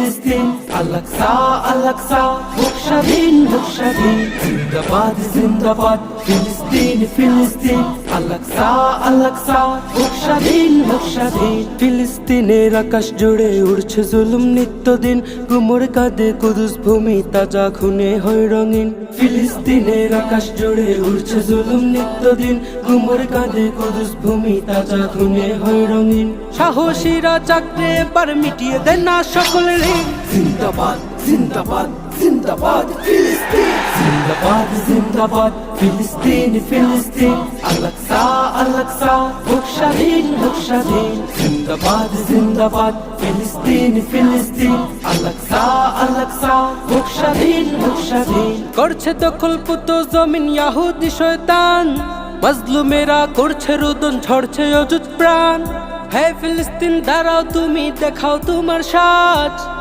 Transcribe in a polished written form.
ফিলিস্তিন, Al Aqsa Al Aqsa, হোক স্বাধীন হোক স্বাধীন, জিন্দাবাদ জিন্দাবাদ ফিলিস্তিন ফিলিস্তিন, আল-আকসা আল-আকসা, হোক স্বাধীন হোক স্বাধীন। ফিলিস্তিনের আকাশ জুড়ে উড়ছে জুলুম নিত্যদিন, গুমর কাঁদে কুদুস ভূমি তাজা খুনে হয় রঙিন। ফিলিস্তিনের আকাশ জুড়ে উড়ছে জুলুম নিত্যদিন, গুমর কাঁদে কুদুস ভূমি তাজা খুনে হয় রঙিন। সাহসীরা চাকরে এবার মিটিয়ে দেন না সকল ঋণ। জিন্দাবাদ জিন্দাবাদ জিন্দাবাদ ফিলিস্তিন, জিন্দাবাদ জিন্দাবাদ ফিলিস্তিন ফিলিস্তিন, আল-আকসা আল-আকসা, হোক স্বাধীন হোক স্বাধীন। জিন্দাবাদ জিন্দাবাদ ফিলিস্তিন ফিলিস্তিন, আল-আকসা আল-আকসা, হোক স্বাধীন হোক স্বাধীন। করছে দখলপুত জমিন ইয়াহুদি শয়তান, মাজলুমেরা করছে রোদন, ঝরছে অযুত প্রাণ। হে ফিলিস্তিন দাঁড়াও তুমি, দেখাও তোমার সাজ।